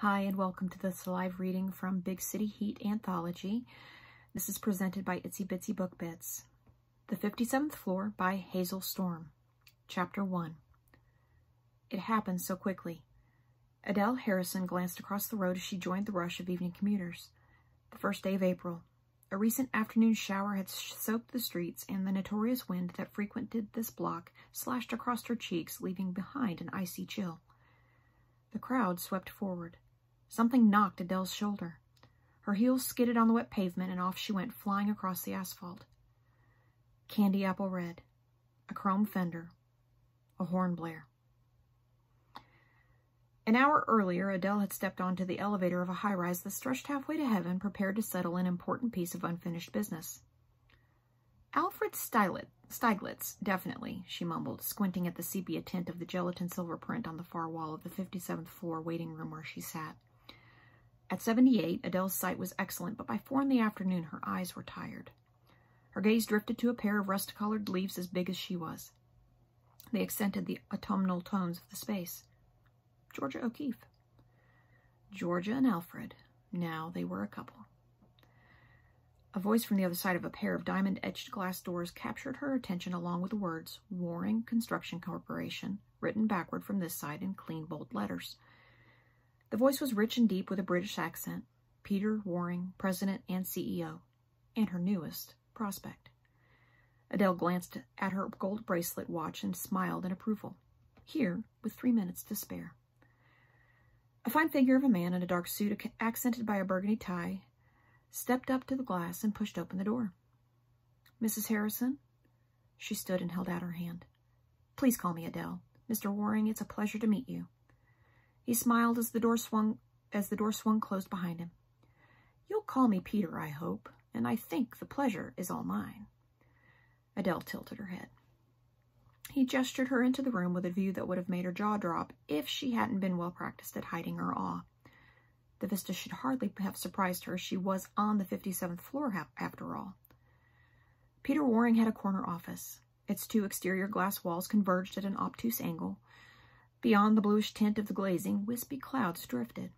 Hi, and welcome to this live reading from Big City Heat Anthology. This is presented by Itsy Bitsy Book Bits. The 57th Floor by Hazel Storm. Chapter 1. It happened so quickly. Adele Harrison glanced across the road as she joined the rush of evening commuters. The first day of April. A recent afternoon shower had soaked the streets, and the notorious wind that frequented this block slashed across her cheeks, leaving behind an icy chill. The crowd swept forward. Something knocked Adele's shoulder. Her heels skidded on the wet pavement, and off she went, flying across the asphalt. Candy apple red, a chrome fender, a horn blare. An hour earlier, Adele had stepped onto the elevator of a high-rise that stretched halfway to heaven, prepared to settle an important piece of unfinished business. Alfred Stieglitz, definitely, she mumbled, squinting at the sepia tint of the gelatin silver print on the far wall of the 57th floor waiting room where she sat. At 78, Adele's sight was excellent, but by 4 in the afternoon her eyes were tired. Her gaze drifted to a pair of rust-colored leaves as big as she was. They accented the autumnal tones of the space. Georgia O'Keeffe. Georgia and Alfred. Now they were a couple. A voice from the other side of a pair of diamond-etched glass doors captured her attention, along with the words, Waring Construction Corporation, written backward from this side in clean, bold letters. The voice was rich and deep with a British accent. Peter Waring, President and CEO, and her newest prospect. Adele glanced at her gold bracelet watch and smiled in approval. Here, with 3 minutes to spare. A fine figure of a man in a dark suit accented by a burgundy tie stepped up to the glass and pushed open the door. Mrs. Harrison? She stood and held out her hand. Please call me Adele. Mr. Waring, it's a pleasure to meet you. He smiled as the door swung closed behind him. You'll call me Peter, I hope, and I think the pleasure is all mine. Adele tilted her head. He gestured her into the room with a view that would have made her jaw drop if she hadn't been well practiced at hiding her awe. The vista should hardly have surprised her. She was on the 57th floor, after all. Peter Waring had a corner office. Its 2 exterior glass walls converged at an obtuse angle. Beyond the bluish tint of the glazing, wispy clouds drifted.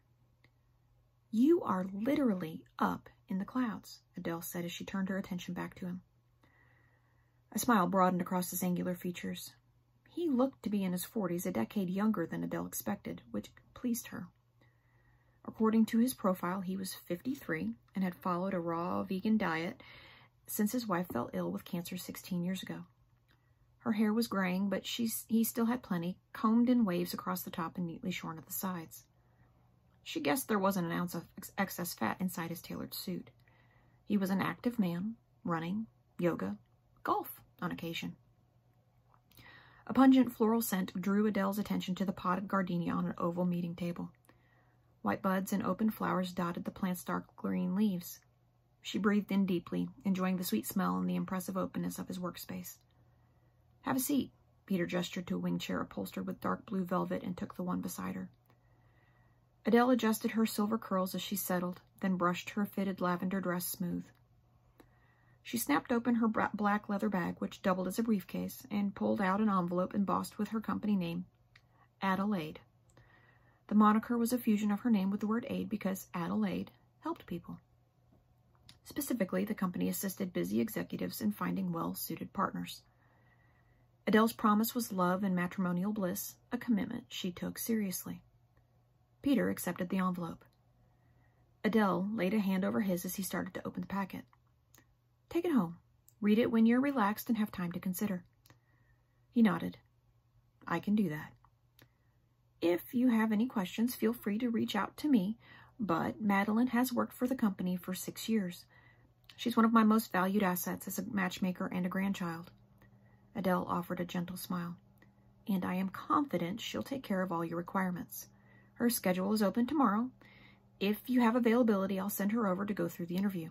You are literally up in the clouds, Adele said as she turned her attention back to him. A smile broadened across his angular features. He looked to be in his 40s, a decade younger than Adele expected, which pleased her. According to his profile, he was 53 and had followed a raw vegan diet since his wife fell ill with cancer 16 years ago. Her hair was graying, but he still had plenty, combed in waves across the top and neatly shorn at the sides. She guessed there wasn't an ounce of excess fat inside his tailored suit. He was an active man, running, yoga, golf on occasion. A pungent floral scent drew Adele's attention to the potted gardenia on an oval meeting table. White buds and open flowers dotted the plant's dark green leaves. She breathed in deeply, enjoying the sweet smell and the impressive openness of his workspace. Have a seat. Peter gestured to a wing chair upholstered with dark blue velvet and took the one beside her. Adele adjusted her silver curls as she settled, then brushed her fitted lavender dress smooth. She snapped open her black leather bag, which doubled as a briefcase, and pulled out an envelope embossed with her company name, Adelaide. The moniker was a fusion of her name with the word aid because Adelaide helped people. Specifically, the company assisted busy executives in finding well-suited partners. Adele's promise was love and matrimonial bliss, a commitment she took seriously. Peter accepted the envelope. Adele laid a hand over his as he started to open the packet. Take it home. Read it when you're relaxed and have time to consider. He nodded. I can do that. If you have any questions, feel free to reach out to me, but Madeline has worked for the company for 6 years. She's one of my most valued assets as a matchmaker and a grandchild. Adele offered a gentle smile. And I am confident she'll take care of all your requirements. Her schedule is open tomorrow. If you have availability, I'll send her over to go through the interview.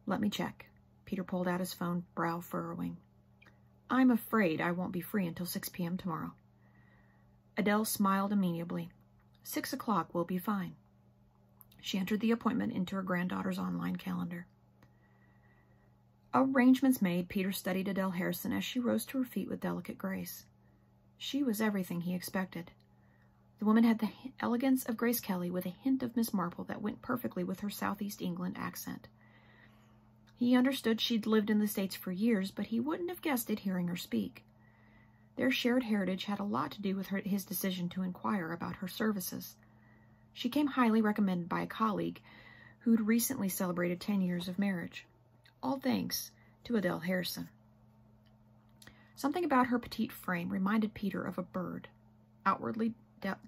Let me check. Peter pulled out his phone, brow furrowing. I'm afraid I won't be free until 6 p.m. tomorrow. Adele smiled amenably. 6 o'clock will be fine. She entered the appointment into her granddaughter's online calendar. Arrangements made, Peter studied Adele Harrison as she rose to her feet with delicate grace. She was everything he expected. The woman had the elegance of Grace Kelly with a hint of Miss Marple that went perfectly with her Southeast England accent. He understood she'd lived in the States for years, but he wouldn't have guessed it hearing her speak. Their shared heritage had a lot to do with his decision to inquire about her services. She came highly recommended by a colleague who'd recently celebrated 10 years of marriage. All thanks to Adele Harrison. Something about her petite frame reminded Peter of a bird, outwardly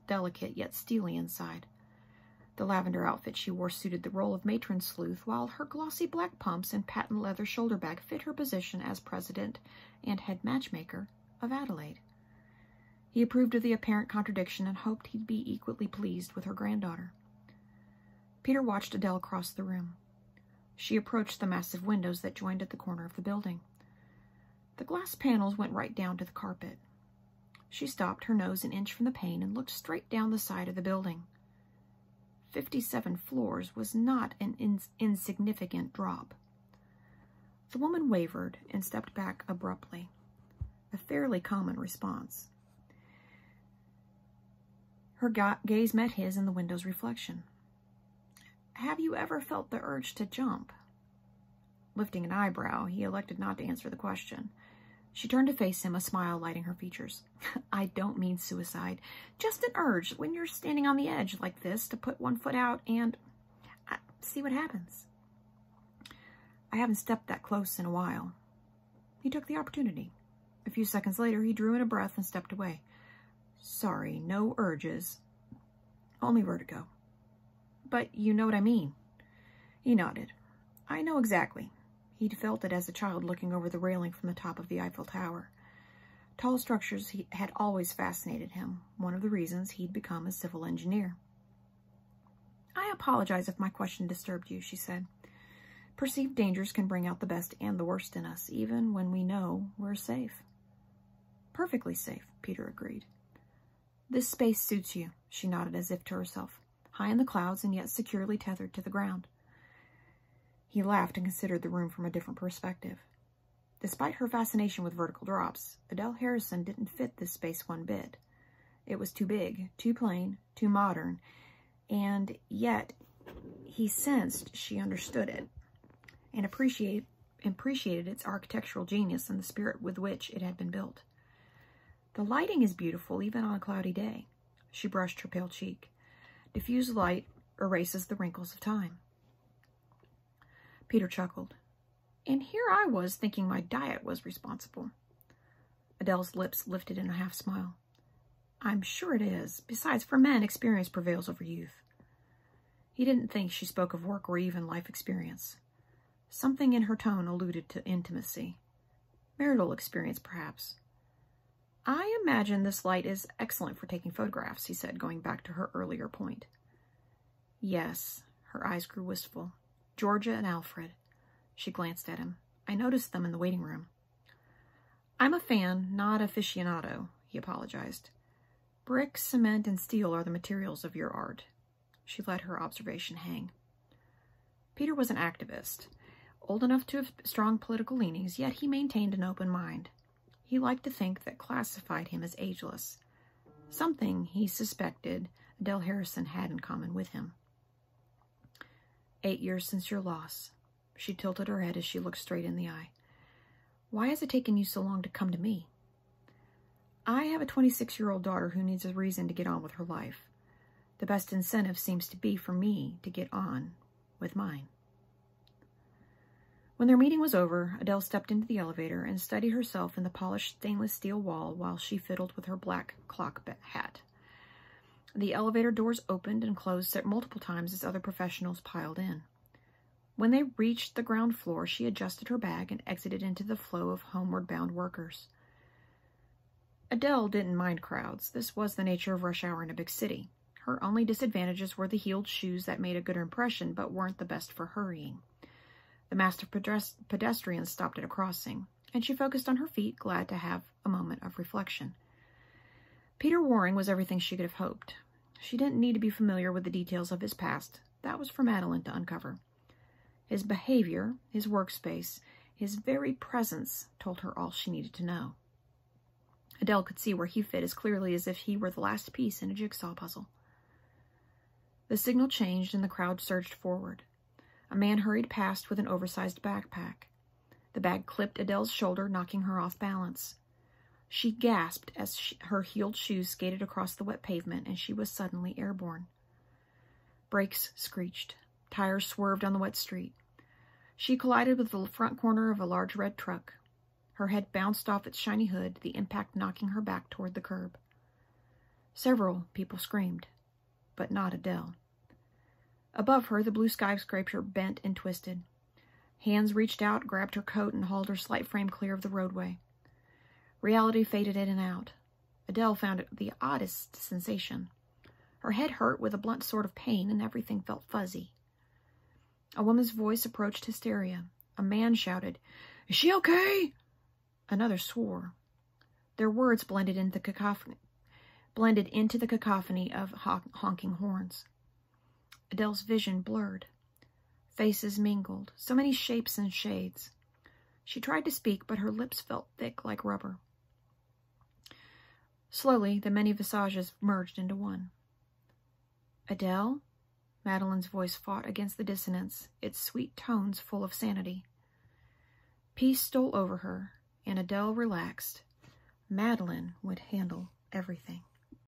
delicate yet steely inside. The lavender outfit she wore suited the role of matron sleuth, while her glossy black pumps and patent leather shoulder bag fit her position as president and head matchmaker of Adelaide. He approved of the apparent contradiction and hoped he'd be equally pleased with her granddaughter. Peter watched Adele cross the room. She approached the massive windows that joined at the corner of the building. The glass panels went right down to the carpet. She stopped, her nose an inch from the pane, and looked straight down the side of the building. 57 floors was not an insignificant drop. The woman wavered and stepped back abruptly, a fairly common response. Her gaze met his in the window's reflection. "Have you ever felt the urge to jump?" Lifting an eyebrow, he elected not to answer the question. She turned to face him, a smile lighting her features. "I don't mean suicide. Just an urge when you're standing on the edge like this to put one foot out and see what happens." "I haven't stepped that close in a while." He took the opportunity. A few seconds later, he drew in a breath and stepped away. "Sorry, no urges. Only vertigo. But you know what I mean." He nodded. "I know exactly." He'd felt it as a child looking over the railing from the top of the Eiffel Tower. Tall structures had always fascinated him, one of the reasons he'd become a civil engineer. "I apologize if my question disturbed you," she said. "Perceived dangers can bring out the best and the worst in us, even when we know we're safe." "Perfectly safe," Peter agreed. "This space suits you," she nodded as if to herself, high in the clouds and yet securely tethered to the ground. He laughed and considered the room from a different perspective. Despite her fascination with vertical drops, Adele Harrison didn't fit this space one bit. It was too big, too plain, too modern, and yet he sensed she understood it and appreciated its architectural genius and the spirit with which it had been built. "The lighting is beautiful, even on a cloudy day." She brushed her pale cheek. "Diffused light erases the wrinkles of time." Peter chuckled. "And here I was thinking my diet was responsible." Adele's lips lifted in a half-smile. "I'm sure it is. Besides, for men, experience prevails over youth." He didn't think she spoke of work or even life experience. Something in her tone alluded to intimacy. Marital experience, perhaps. "I imagine this light is excellent for taking photographs," he said, going back to her earlier point. "Yes." Her eyes grew wistful. "Georgia and Alfred." She glanced at him. "I noticed them in the waiting room." "I'm a fan, not aficionado," he apologized. "Brick, cement, and steel are the materials of your art." She let her observation hang. Peter was an activist, old enough to have strong political leanings, yet he maintained an open mind. He liked to think that classified him as ageless, something he suspected Adele Harrison had in common with him. 8 years since your loss." She tilted her head as she looked straight in the eye. "Why has it taken you so long to come to me?" "I have a 26-year-old daughter who needs a reason to get on with her life. The best incentive seems to be for me to get on with mine." When their meeting was over, Adele stepped into the elevator and studied herself in the polished stainless steel wall while she fiddled with her black clock hat. The elevator doors opened and closed multiple times as other professionals piled in. When they reached the ground floor, she adjusted her bag and exited into the flow of homeward-bound workers. Adele didn't mind crowds. This was the nature of rush hour in a big city. Her only disadvantages were the heeled shoes that made a good impression but weren't the best for hurrying. The mass of pedestrians stopped at a crossing, and she focused on her feet, glad to have a moment of reflection. Peter Waring was everything she could have hoped. She didn't need to be familiar with the details of his past. That was for Madeline to uncover. His behavior, his workspace, his very presence told her all she needed to know. Adele could see where he fit as clearly as if he were the last piece in a jigsaw puzzle. The signal changed and the crowd surged forward. A man hurried past with an oversized backpack. The bag clipped Adele's shoulder, knocking her off balance. She gasped as her heeled shoes skated across the wet pavement, and she was suddenly airborne. Brakes screeched. Tires swerved on the wet street. She collided with the front corner of a large red truck. Her head bounced off its shiny hood, the impact knocking her back toward the curb. Several people screamed, but not Adele. Above her, the blue skyscraper bent and twisted. Hands reached out, grabbed her coat, and hauled her slight frame clear of the roadway. Reality faded in and out. Adele found it the oddest sensation. Her head hurt with a blunt sort of pain, and everything felt fuzzy. A woman's voice approached hysteria. A man shouted, "Is she okay?" Another swore. Their words blended into the cacophony of honking horns. Adele's vision blurred. Faces mingled, so many shapes and shades. She tried to speak, but her lips felt thick like rubber. Slowly, the many visages merged into one. "Adele?" Madeline's voice fought against the dissonance, its sweet tones full of sanity. Peace stole over her, and Adele relaxed. Madeline would handle everything.